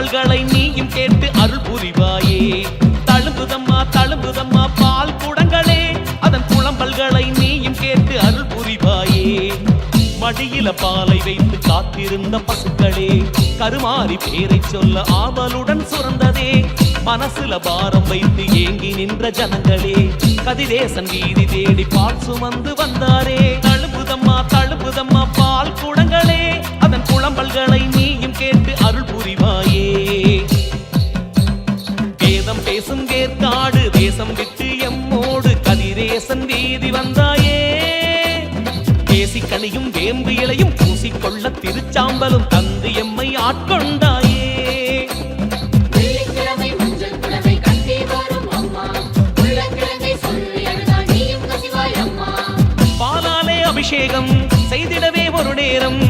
புலம்பல்களை நீயும் கேட்டு அருள் புரிவாயே. தழும்புதம்மா தழும்புதம்மா பால் குடங்களே, அதன் புலம்பல்களை நீயும் கேட்டு அருள் புரிவாயே. மடியில பாலை வைத்து காத்திருந்த பசுக்களே, கருமாறி பேரை சொல்ல ஆவலுடன் சுரந்ததே. மனசுல பாரம் வைத்து ஏங்கி நின்ற ஜனங்களே, கதிரேசன் வீதி தேடி பால் சுமந்து வந்தாரே. தழும்புதம்மா தழும்புதம்மா பால் குடங்களே, அதன் புலம்பல்களை நீயும் கேட்டு அருள் புரிவாயே. வேதம் பேசும் வேற்காடு தேசம் விட்டு எம்மோடு கதிரேசன் வீதி வந்தாயே. தேசிக்கனியும் வேம்பு இலையும் பூசிக்கொள்ள திருச்சாம்பலும் தந்து எம்மை ஆட்கொண்டாயே. பாலாலே அபிஷேகம் செய்திடவே ஒரு நேரம்,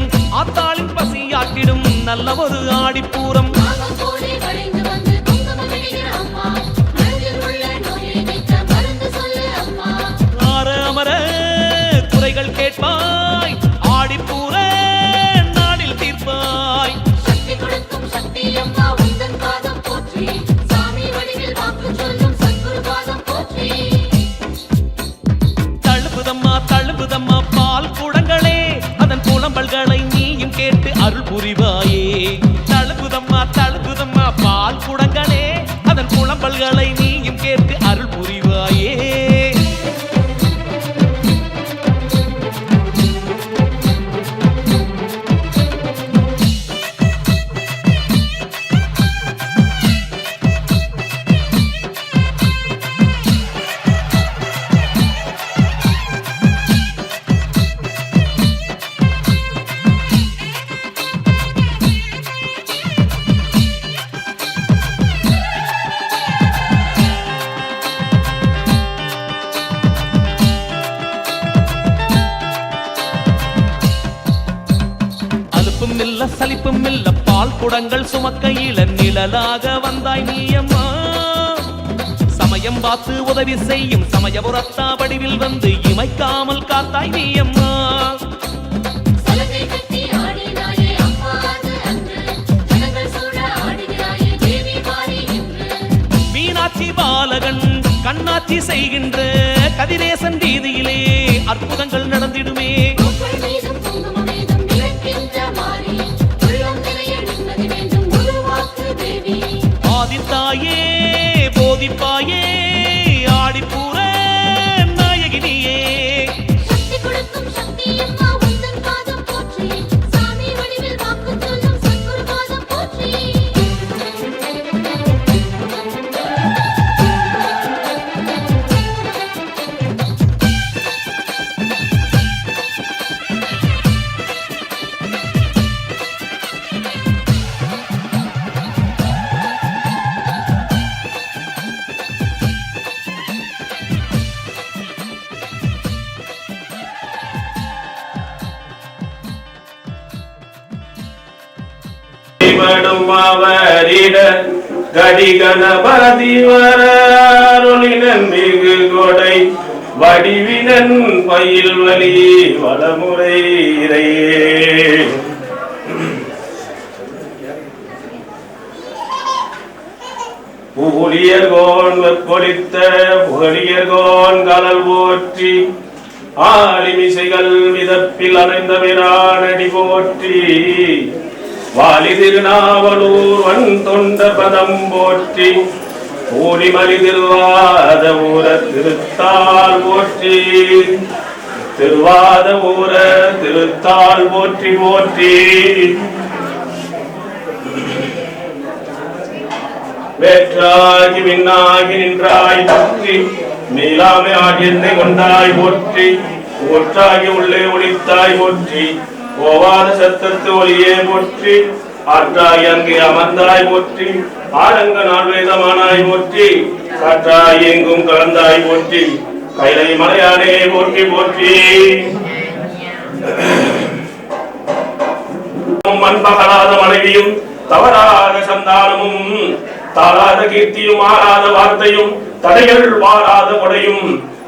ஆத்தாளின் பசியாற்றிடும் நல்ல ஒரு ஆடிப்பூரம். ஆற அமர குறைகள் கேட்பாய், ஆடிப்பூர நாடில் தீர்ப்பாய். தழும்புதம்மா தழும்புதம்மா பால் குடங்களே, அதன் புலம்பல்களை நீயும் கேட்டு அருள் புரிவாயே. தழும்புதம்மா தழும்புதம்மா பால் குடங்களே, அதன் புலம்பல்களை நீயும் கேட்டு அருள் புரிவாயே. சலிப்பும் இல்ல பால் குடங்கள் சுமக்கையில நிழலாக வந்தாய் நீயம்மா. சமயம் பார்த்து உதவி செய்யும் சமயபுரத்தா வடிவில் வந்து இமைக்காமல் காத்தாய் நீயம்மா. மீனாட்சி பாலகன் கண்ணாட்சி செய்கின்ற கதிரேசன் வீதியிலே அற்புதங்கள் நடந்திடுமே. ஆதித்தாயே போதிப்பாயே, ஆடிப்பூர நாயகினியே. அவரிட கடிகணபதி வரருளினன் மிகு கொடை வடிவினன் பயில் வலி வளமுறை இறையே. புலியர்கோன் வெப்பொழித்த புகழியர்கோன் கலல் போற்றி, ஆலிமிசைகள் மிதப்பில் அணைந்த விரானடி போற்றி. வாலி திருநாவலூர் வன் தொண்ட பதம் போற்றி, ஊழிமலி திருவாத ஊர திருத்தாள் போற்றி. திருவாத ஊர திருத்தாள் போற்றி போற்றி. வேற்றாகி விண்ணாகி நின்றாய் போற்றி, மேலாமை ஆகியத்தை கொண்டாய் போற்றி. ஒற்றாகி உள்ளே ஒளித்தாய் போற்றி, ஓவாத சத்தத்து ஒளியே போற்றி. ஆற்றாகி அங்கே அமர்ந்தாய் போற்றி, ஆரங்க நால்வேதமானாய் போற்றி. காற்றாய் எங்கும் கலந்தாய் போற்றி, கைலை மலையானே போற்றி போற்றி. அன்பகலாத மனைவியும் தவறாத சந்தானமும், தாளாத கீர்த்தியும் ஆறாத வார்த்தையும், தடைகள் வாராத கொடையும்,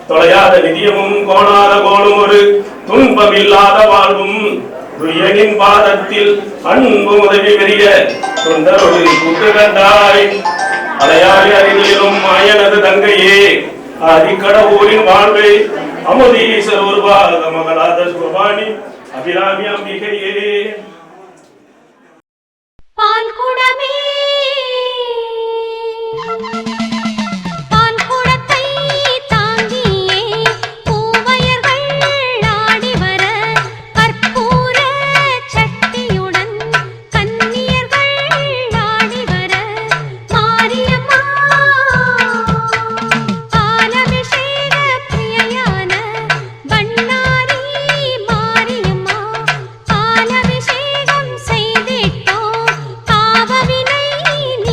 தொலையாத நிதியமும் கோணாத கோலும், ஒரு துன்பமில்லாத வாழ்வும், துயனின் பாதத்தில் அன்பு உதவி பெரிய தொண்டரோடு கூட்டு கண்டாய் அலையாளி அறிவியலும் மாயனது தங்கையே ஆதிக்கடவுரின் வாழ்வை அமுதீசர் உருவாக மகளாத சுபானி அபிராமி அம்பிகையே பால் குடமே நீ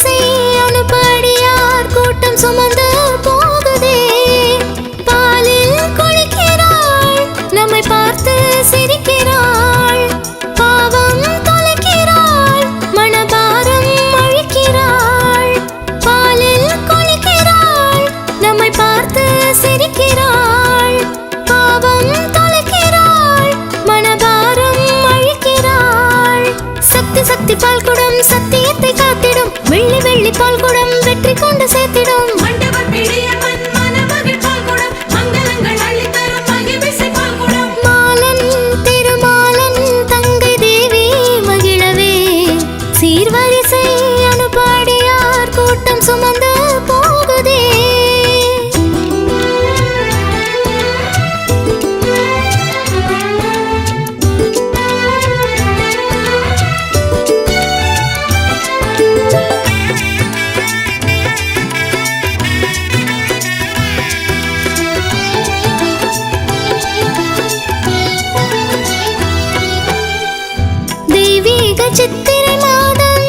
சீர்வரிசை அனுப்படியார் கூட்டம் சுமந்து போகுதே. பாலில் குளிக்கிறாள், நம்மை பார்த்து சிரிக்கிறாள். பாவம் தொலைக்கிறாள், மனபாரம் அழிக்கிறாள். பாலில் குளிக்கிறாள், நம்மை பார்த்து சிரிக்கிறாள். பாவம் தொலைக்கிறாள், மனபாரம் அழிக்கிறாள். சக்தி சக்தி பால்குடம் சத்தியத்தை காத்திடும். வெள்ளி வெள்ளி பால்குடம் வெற்றி கொண்டு சேர்த்திடும். மண்டபம் பிடியம்மன் மனமகிழ் பால்குடம் மங்களங்கள் அள்ளித்தரும் மகிழ்விசை பால்குடம். மாலன் திருமாலன் தங்கை தேவி மகிழவே சீர்வரிசை அனுப்பாடியார் கூட்டம் சுமந்து போகுதே. தெய்வீக சித்திரை மாதம்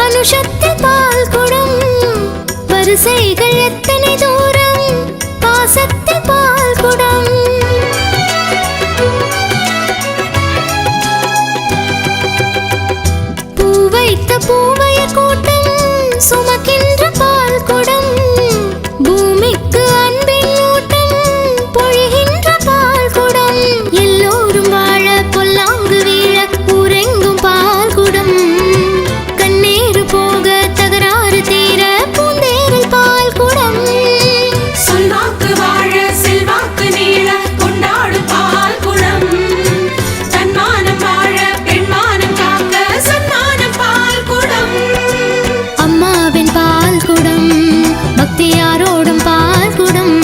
அனுஷத்தில் பால்குடம். வரிசைகள் எத்தனை தூரம் பாசத்தில் பால்குடம். பூ வைத்த பூவைய கூட்டம் சுமக்கின்ற பால்குடம். பூமிக்கு அன்பின் ஊட்டம் பொழிகின்ற பால்குடம். எல்லோரும் வாழ பொல்லாங்கு வீழ ஊரெங்கும் பால்குடம். கண்ணீரு போக தகராறு தீர பூந்தேரில் பால்குடம். சொல்வாக்கு வாழ செல்வாக்கு நீள கொண்டாடும் பால்குடம். தன்மானம் வாழ பெண்மானம் காக்க சன்மானம் பால்குடம். அம்மாவின் பால்குடம், பக்தியாரோடும் பால்குடம்.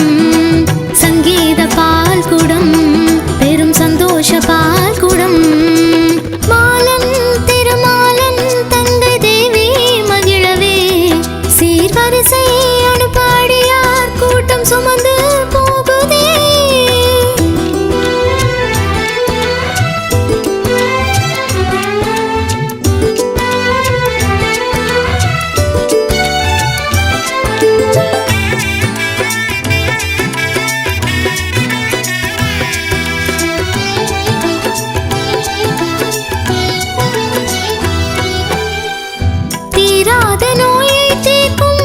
சங்கீத பால்குடம், பெரும் சந்தோஷ பால்குடம். மாலன் திருமாலன் தங்கை தேவி மகிழவே சீர்வரிசை அனுப்பாடியார் கூட்டம் சுமந்து போகுதே. தீராத நோயை தீர்க்கும்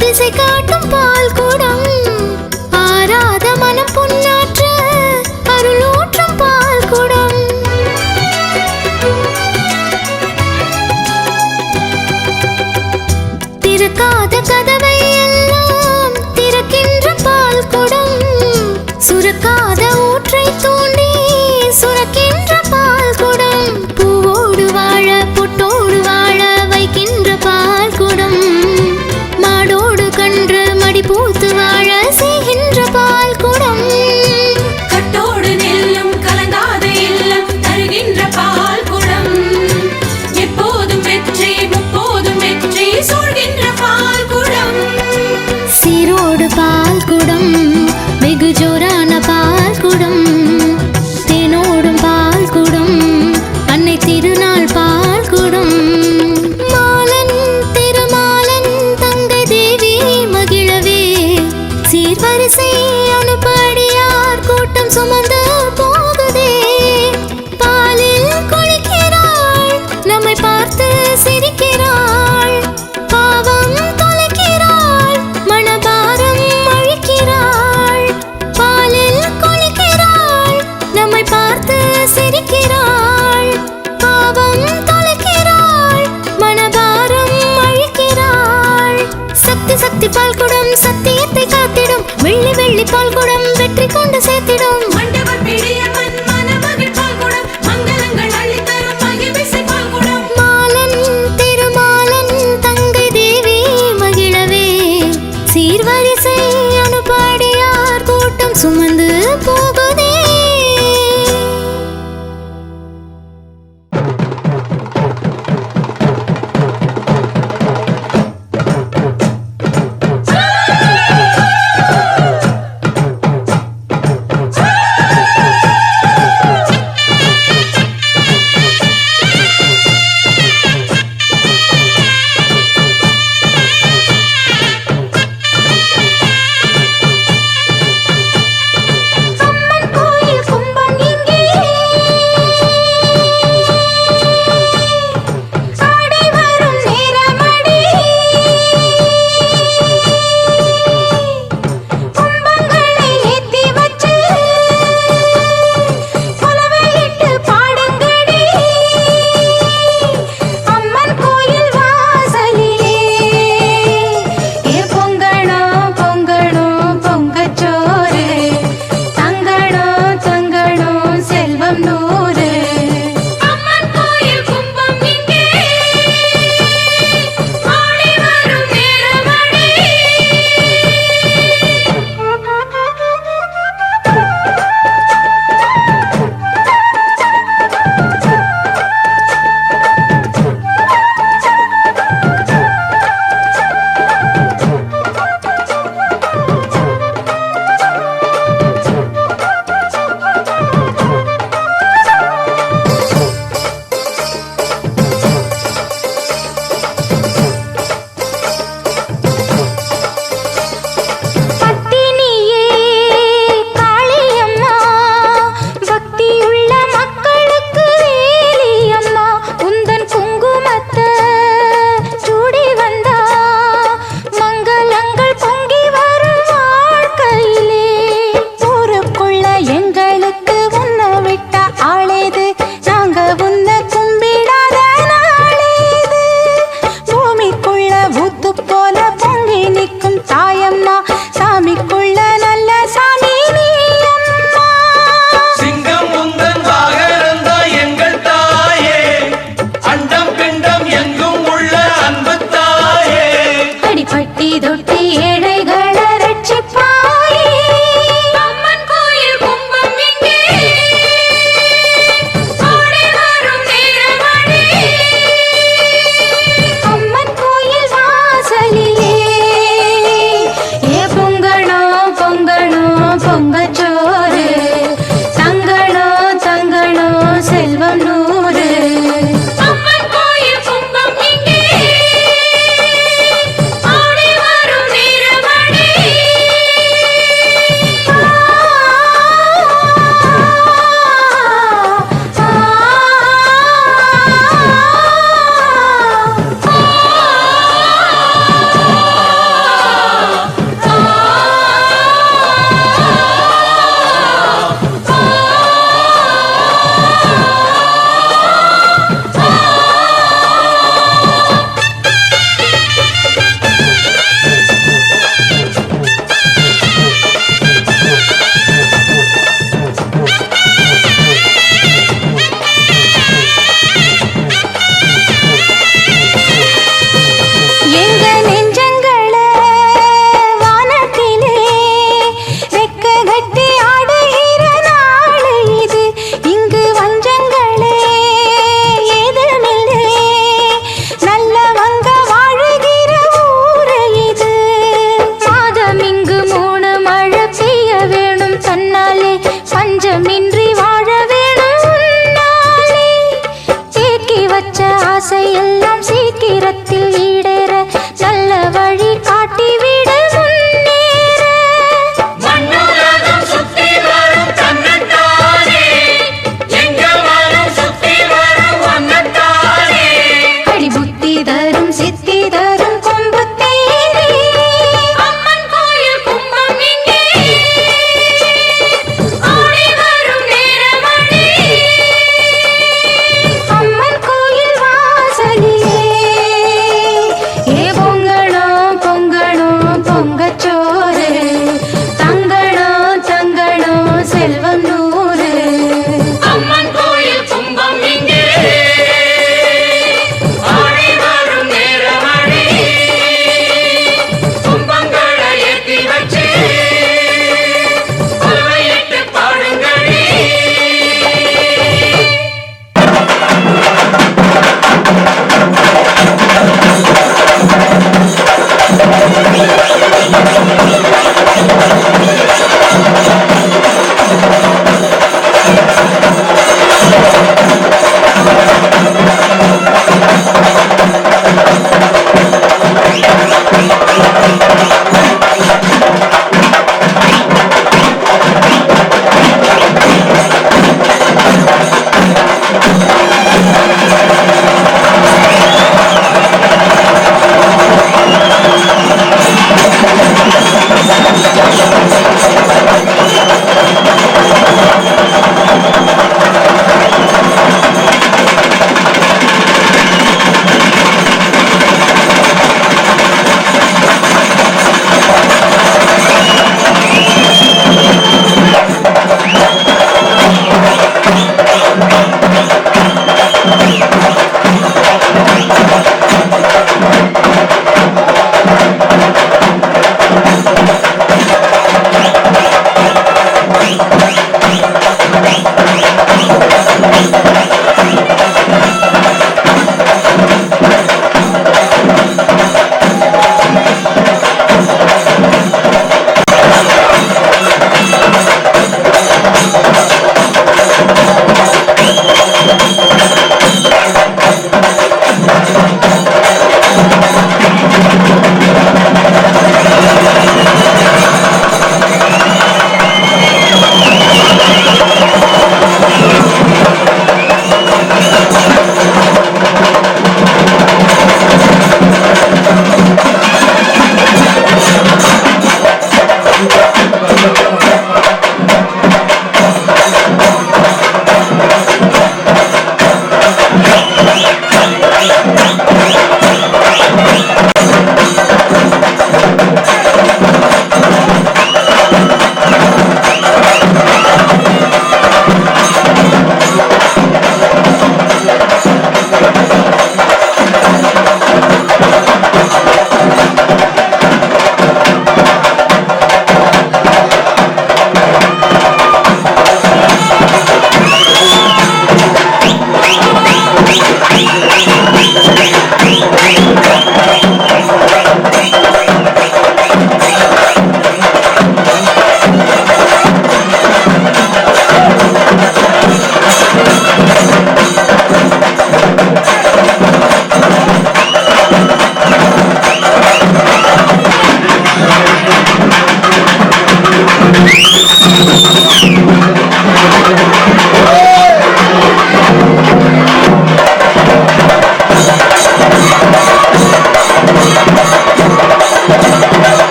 திசை காட்டும் பால்குடம். ஆராத மனம் புண்ணாற்ற அருளூற்றும் பால்குடம். திறக்காத கதவை எல்லாம் திறக்கின்ற பால்குடம். சுரக்காத ஊற்றை தூண்டி சுரக்கின்ற பால்குடம். பூவோடு வாழ பொட்டோடு வாழ வைக்கின்ற பால்குடம். மாடோடு கன்று மடி பூத்து வாழ செய்கின்ற பால்குடம். கட்டோடு நெல்லும் கலங்காத இல்லம் தருகின்ற பால்குடம். எப்போதும் வெற்றி முப்போதும் வெற்றி சூழ்கின்ற பால்குடம். சீரோடு பால்குடம், வெகு ஜோரான பால்குடம். தேனோடும் பால்குடம், அன்னை திருநாள் பால்குடம். மாலன் திருமாலன் தங்கை தேவி மகிழவே சீர்வரிசை அனுப்படியார் கூட்டம் சுமந்து போகுதே. பாலில் குளிக்கிறாள், நம்மை பார்த்து சிரிக்கிறாள். பாவம் தொலைக்கிறாள், மனபாரம் அழிக்கிறாள். பாலில் குளிக்கிறாள், நம்மை பார்த்து சிரிக்கிறாள். பாவம் தொலைக்கிறாள், மனபாரம் அழிக்கிறாள். சக்தி சக்தி பால்குடம் சத்தியத்தை காத்திடும். வெள்ளி வெள்ளி பால்குடம் வெற்றி கொண்டு சேர்த்திடும். மண்டபம் பிடியம்மன் மனமகிழ் பால்குடம் மங்களங்கள் அள்ளித்தரும் மகிழ்விசை பால்குடம். மாலன் திருமாலன் தங்கை தேவி மகிழவே சீர்வரிசை அனுப்பாடியார் கூட்டம் சுமந்து போகுதே. ஆ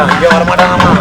அங்கே வரமாட்டாங்கம்மா.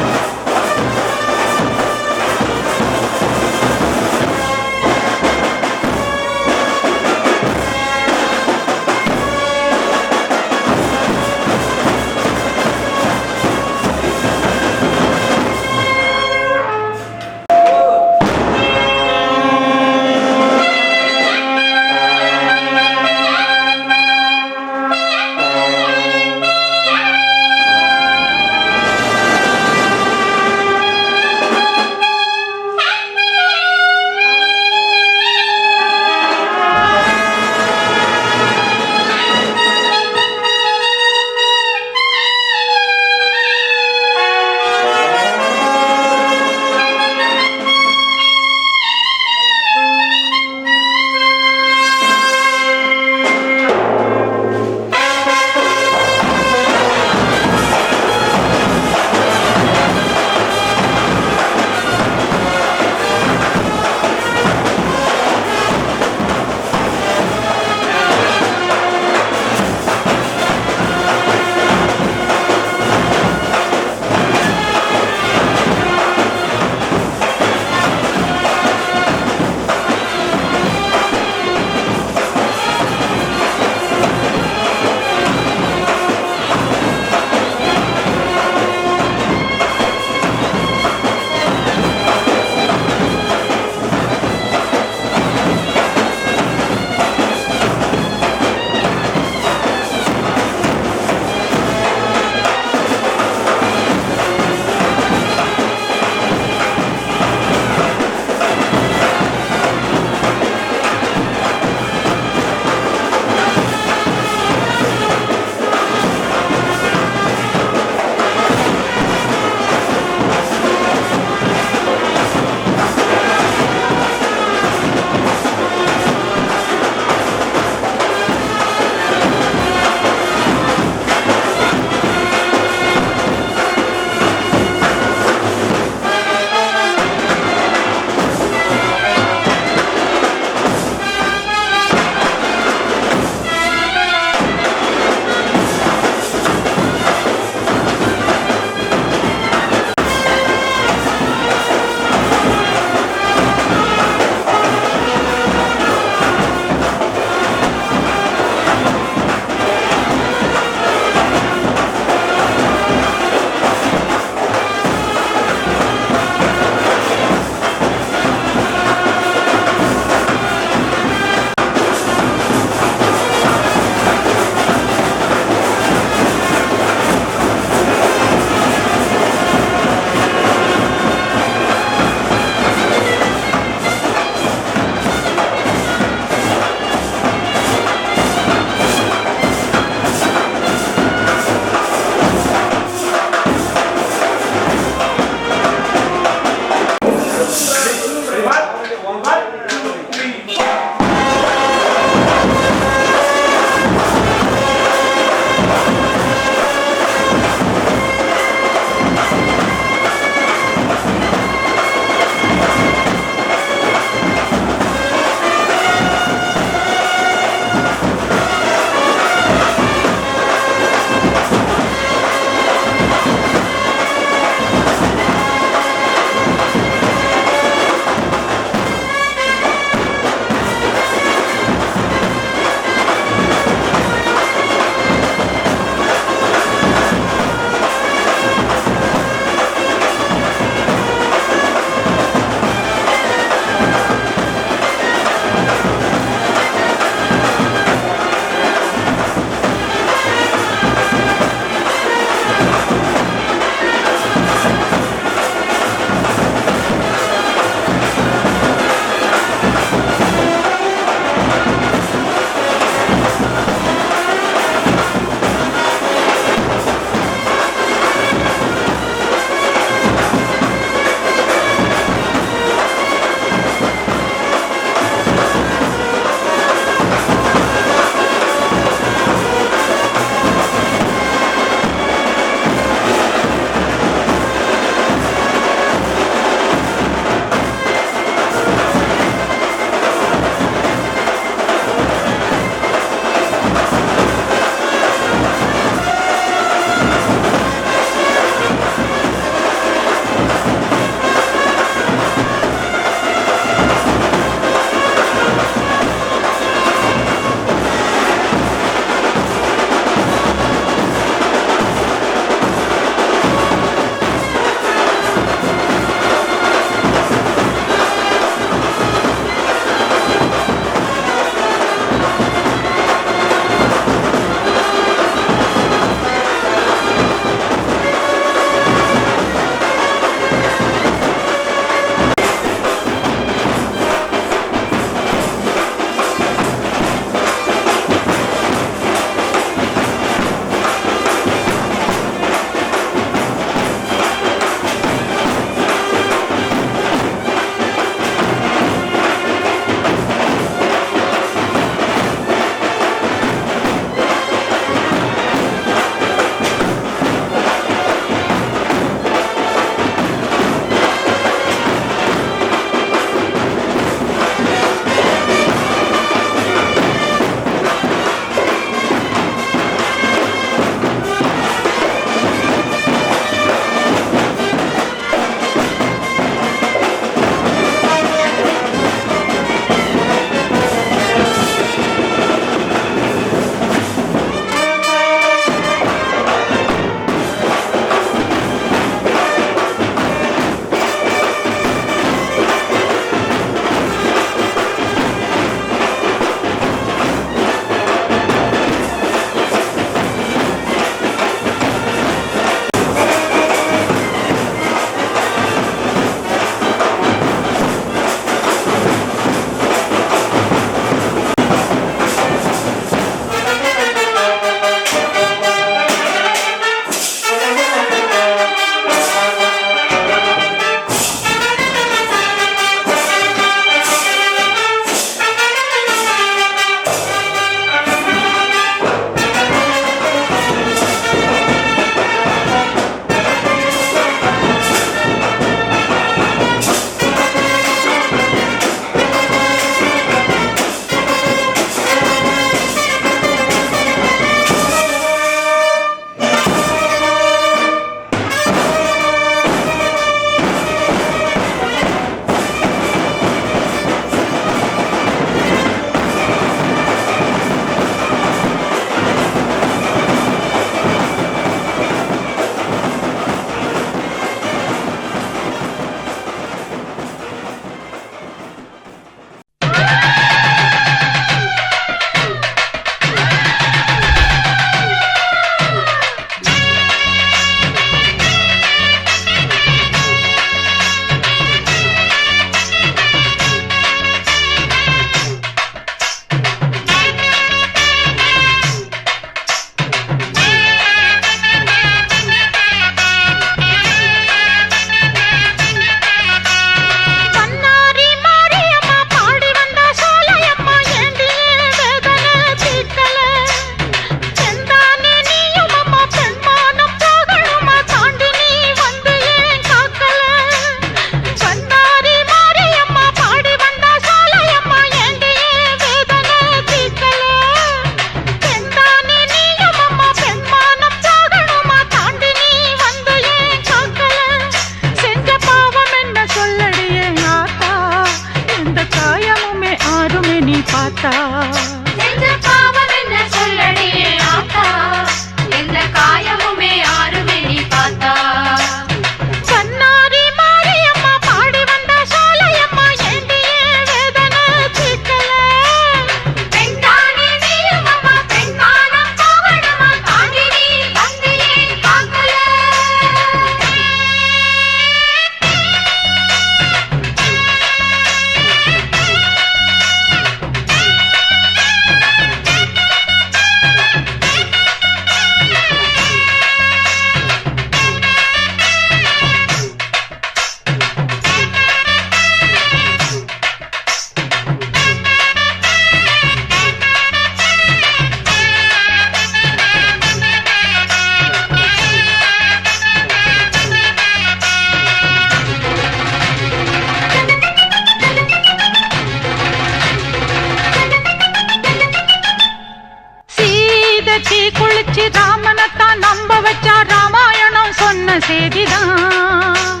வச்சா ராமாயணம் சொன்ன செய்திதான்.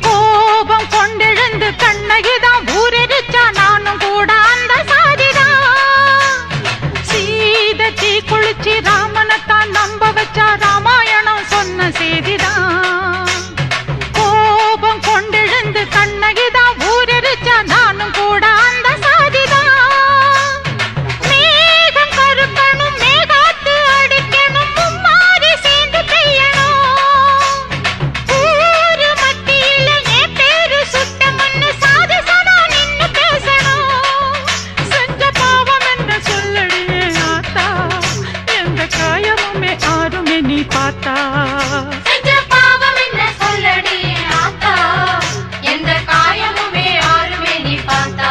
கோபம் கொண்டெழுந்து கண்ணகிதான் ஊரெரிச்சா நானும் கூட அந்த சாதிதான். சீதை தீ குளிச்சு ராமனைத்தான் நம்ப வச்சா ராமாயணம் சொன்ன செய்திதான். கோபம் கொண்டெழுந்து கண்ணகிதான் ஊரெரிச்சா நானும் கூட அந்த சாதிதான். மேகம் கருக்கணும் மேகாத்து அடிக்கணும் மும்மாரி சேர்ந்து பெய்யணும். ஊரு மத்தியில என் பேரு சுட்ட மண்ணு சாதி சனா நின்னு பேசணும். செஞ்ச பாவம் என்ன சொல்லடியே ஆத்தா, எந்த காயமுமே ஆறுமே நீ பார்த்தா. செஞ்ச பாவம் என்ன சொல்லடி ஆத்தா, எந்த காயமுமே யாருமே நீ பார்த்தா.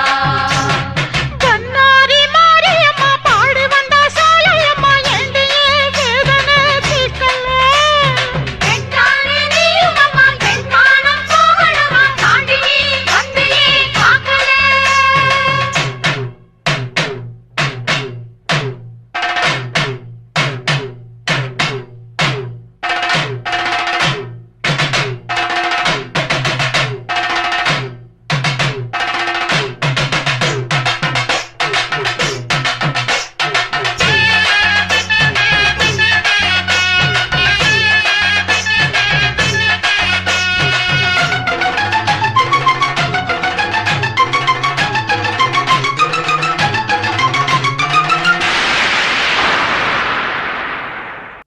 கண்ணாரி மாரியம்மா பாடி வந்தா சாலையம்மா எண்டியே வேதனை தீர்க்கல. பெற்றானே நீயும் அம்மா பெண் மானம் போகணுமா தாண்டி நீ வந்தியே காக்கல.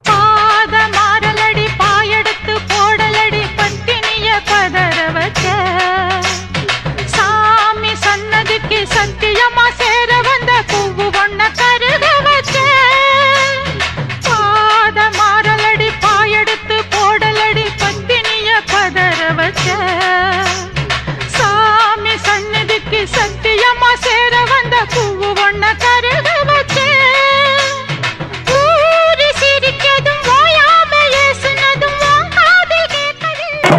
பாத மாறலடி பாயெடுத்து போடலடி பத்தினிய பதற வச்ச. சாமி சன்னதிக்கு சத்தியமா சேர வந்த பூவு ஒண்ண கருக வச்ச. பாத மாறலடி பாயெடுத்து போடலடி பத்தினிய பதற வச்ச. சாமி சன்னதிக்கு சத்தியமா சேர வந்த பூவு ஒண்ண கருக வச்ச. ஊரு சிரிக்கதும் ஓயாம ஏசுனதும் உன் காதில் கேட்கவில்லை.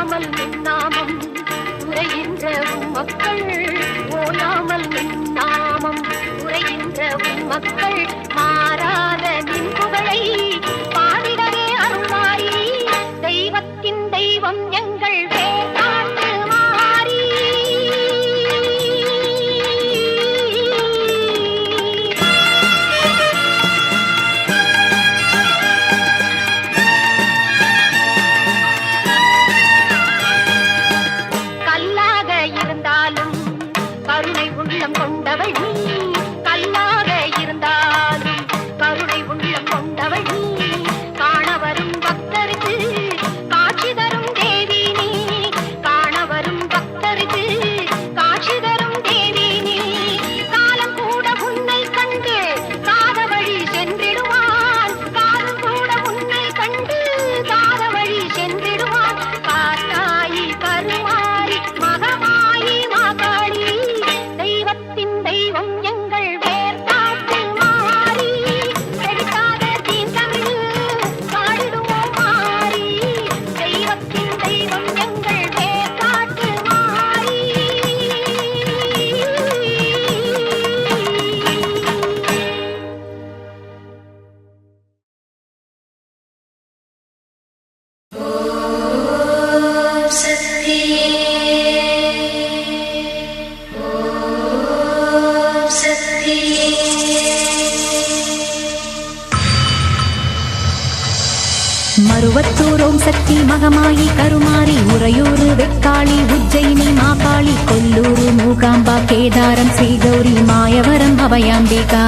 ஓயாமல் நாமம் உரைகின்ற மக்கள் ஓயாமல் நாமம் உரைகின்ற மக்கள் மாறாத நின் புகழை பாடிடவே அருள்வாரி தெய்வத்தின் தெய்வம் எங்கள் வேதாட்டு மாறி கல்லாக இருந்தாலும் கருணை உள்ளம் கொண்டவள் நீ கல்லாக இருந்தாலும் கருணை உள்ளம் கொண்டவள் நீ காண வரும் பக்தருக்கு காட்சி தரும் தேவி நீ காண வரும் பக்தருக்கு காட்சி தரும் தேவி நீ காலம் கூட உன்னை கண்டு காத வழி சென்றிடுவான் காலம் கூட உன்னை கண்டு காத வழி சென்றிடுவான் காத்தாயி கருமாரி மகமாயி மாகாளி தெய்வத்தின் தெய்வம் எங்கள் வேர்காட்டு மாறி செடிக்காத தீந்தமிழ் பாடிடுவோம் மாறி தெய்வத்தின் தெய்வம் எங்கள் வேர்காட்டு மாறி மருவத்தூர் ஓம் சக்தி மகமாயி கருமாரி உறையூர் வெக்காளி உஜ்ஜயினி மாகாளி கொல்லூர் மூகாம்பா கேதாரம் ஸ்ரீகௌரி மாயவரம் அபயாம்பிகா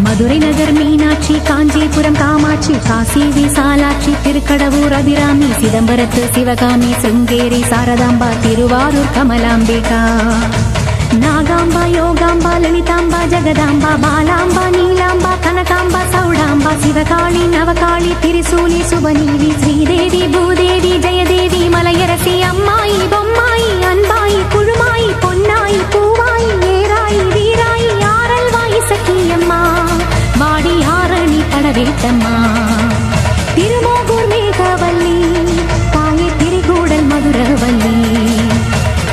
மதுரை நகர் மீனாட்சி காஞ்சிபுரம் காமாட்சி காசி விசாலாட்சி திருக்கடவூர் அபிராமி சிதம்பரத்து சிவகாமி சிருங்கேரி சாரதாம்பா திருவாரூர் கமலாம்பிகா நாகாம்பா யோகாம்பா லலிதாம்பா ஜெகதாம்பா பாலாம்பா நீலாம்பா கனகாம்பா சௌடாம்பா சிவகாளி நவகாளி திரிசூலி சுபநீதி ஸ்ரீதேவி பூதேவி ஜெயதேவி மலையரசி அம்மாயி பொம்மாயி அன்பாயி குழுமாயி பொன்னாயி பூவாயி ஏராயி வீராயி ஆரல்வாயி சக்கியம்மா வாடி ஆரணி படவேட்டம்மா திருமோகூர் மேகவல்லி தாயே திரிகூடல் மதுரவல்லி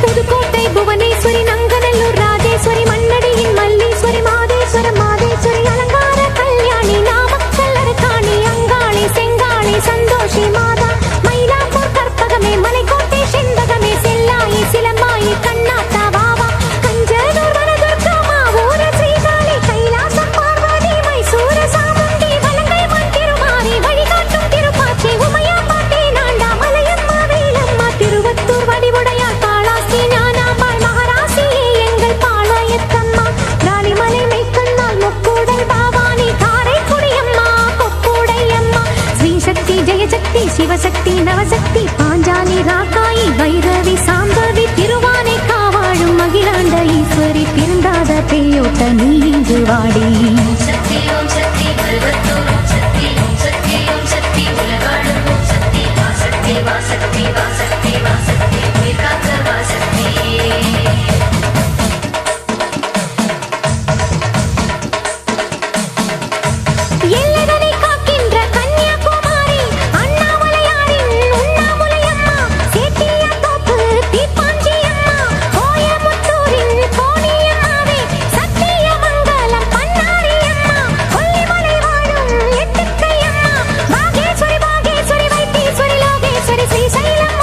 புதுக்கோட்டை புவனேஸ்வரி நங்கநல்லூர் ராஜேஸ்வரி மண்ணடியின் மல்லீஸ்வரி மாதேஸ்வரம் மாதேஸ்வரி அலங்கார கல்யாணி நாமக்கல் அரக்காணி அங்காளி செங்காளி சந்தோஷி மாதா மயிலாப்பூர் கற்பகமே மலைக்கோட்டை செண்பகமே செல்லாயி சிலம்பாயி கண்ணாத்தா வாவா கஞ்சனூர் வனதுர்கா மாவூர ஸ்ரீகாளி கைலாசம் பார்வதி மைசூர சாமுண்டி வலங்கை மண் திருமாரி வழிகாட்டும் திருப்பாச்சி உமையாம்பா தேனாண்டா மலையம்மா வேலம்மா திருவத்தூர் வடிவுடையார் காளாஸ்தி ஞானாம்பாள் மகாராசியே எங்கள் பாளையத்தம்மா ராணிமலை மெய்க்கண்ணால் முக்கூடல் பாவானி காரைக்குடியம்மா கொக்கூடையம்மா ஸ்ரீசக்தி ஜெயசக்தி சிவசக்தி நவசக்தி பாஞ்சாலி ராக்காயி வைரவி சாம்பவி திருவானை காவாழும் அகிலாண்ட ஈஸ்வரி திருந்தாத பேயோட்ட நீ இங்கு வாடி சக்தி ஓம் சக்தி கல்வத்தூர் ஓம் சக்தி ஓம் சக்தி ஓம் சக்தி உலகாளும் ஓம் சக்தி வாசக்தி வாசக்தி வாசக்தி வாசக்தி உயிர் காக்க வாசக்தி எல்லைதனை காக்கின்ற கன்னியாகுமரி அண்ணாமலையாரின் உண்ணாமுலையம்மா சேத்தியாத்தோப்பு தீப்பாஞ்சியம்மா கோயமுத்தூரின் கோணியம்மாவே சத்தியமங்கலம் பன்னாரியம்மா கொல்லிமலை வாழும் எட்டுக்கையம்மா பாகேஸ்வரி பாகேஸ்வரி வைத்தீஸ்வரி லோகேஸ்வரி ஸ்ரீசைலம்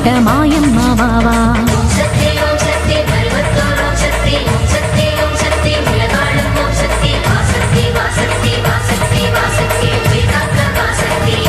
தொட்ட மாயம்மா வாவா ஓம் சக்தி பருவத்தோர் ஓம் சக்தி உலகாளும் ஓம் சக்தி வாசக்தி வாசக்தி வாசக்தி வாசக்தி உயிர் காக்க வாசக்தி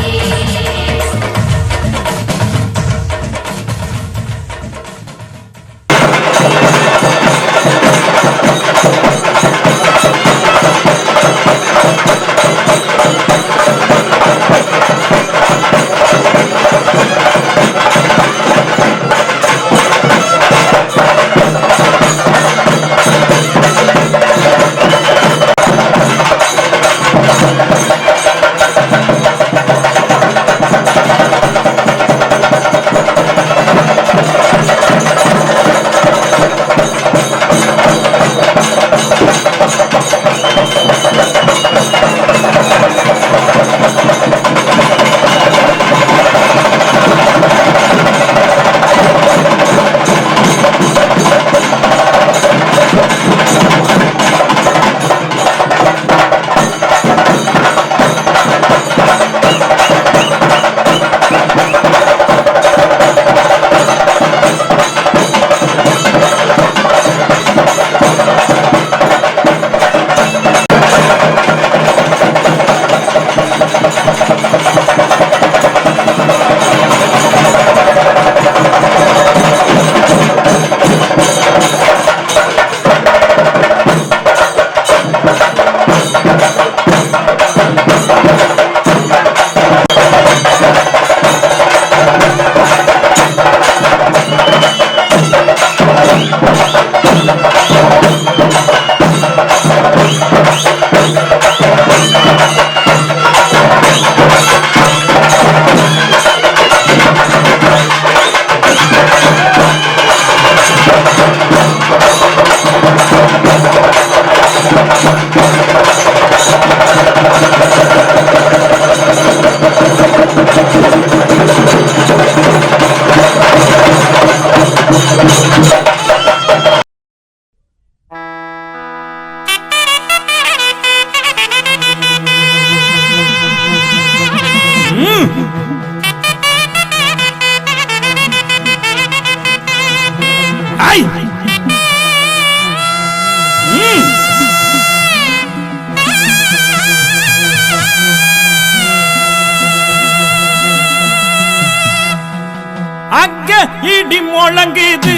இடி முழங்குது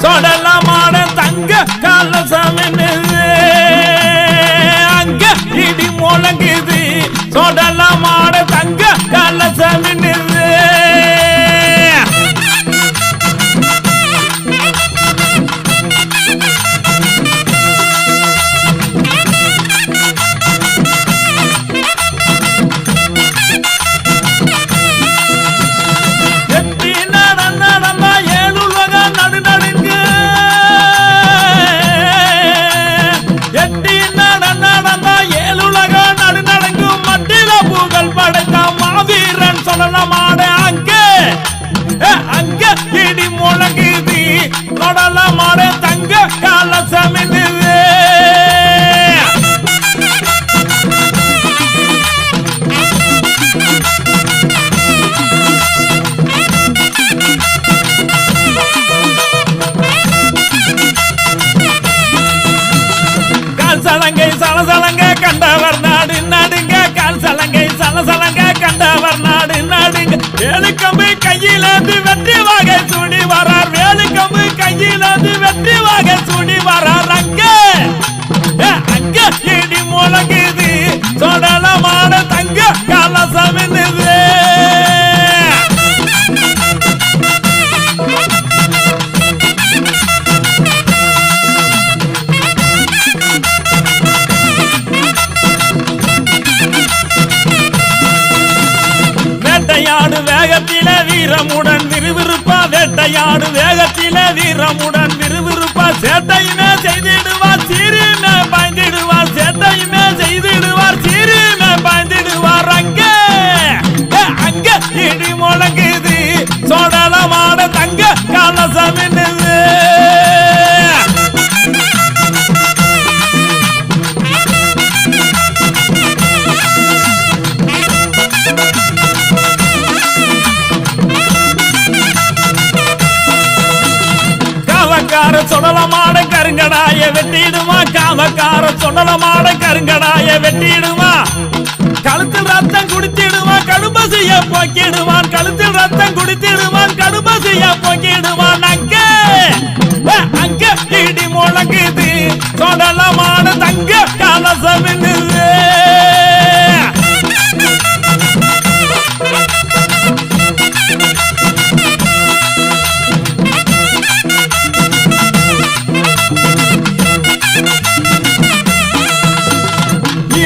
சொடலமான தங்க கலசமென்னு அங்க இடி முழங்குது சொடலமான தங்க கலசமென்னு அங்க இடி முழங்குது கொடலமான தங்க கலசமென்னு கால் சலங்கை சலசலங்க கண்டவர் நாடு நடுங்க கால் சலங்கை சலசலங்க கண்டவர் நாடு நடுங்க வேலுக்கம்பு கையிலேந்து வெற்றி வாகை சூடி வரார் வேலுக்கம்பு கையிலேந்து வெற்றி வாகை சூடி வரார் அங்க அங்க இடி முழங்குது சொடலமான தங்க கலசமென்னு வேட்டையாடு வேகத்தில வீரமுடன் விறுவிறுப்பா வேட்டையாடு வேகத்தில வீரமுடன் விறுவிறுப்பா சேட்டையுமே செய்திடுவார் சீருமே பாய்ந்திடுவார் சேட்டையுமே செய்திடுவார் சீருமே பாய்ந்திடுவார் அங்க அங்க இடி முழங்குது சொடலமான தங்க கலசமென்னு சொந்தக்கார சொன்னலமான கருங்கடாய வெட்டிடுமா கழுத்தில் ரத்தம் குடித்திடுவான் கடும்பசிய போக்கிடுவான் கழுத்தில் ரத்தம் குடித்திடுவான் கடும்பசிய போக்கிடுவான் அங்க இடி முழங்குது சொன்னலமான தங்க கலசம் என்னது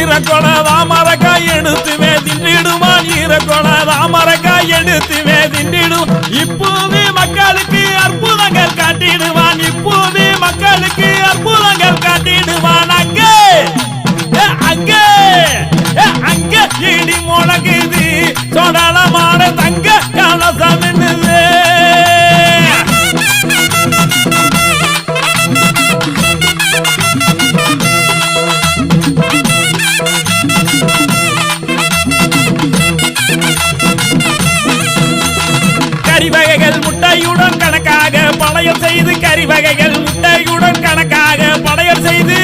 ஈரக்கொளதாமரக்காய் எடுத்துவே திண்டிடுவான் ஈரக்கொளதாமரக்காய் எடுத்துவே திண்டிடும் இப்போவே மக்களுக்கு அற்புதங்கள் காட்டிடுவான் இப்போவே மக்களுக்கு அற்புதங்கள் காட்டிடுவான் அங்கே இடி முழங்குது சொடலமான தங்க கலசம் என்னது கறிவகைகள் முட்டையுடன் கணக்காக படையல் செய்து கறிவகைகள் முட்டையுடன் கணக்காக படையல் செய்து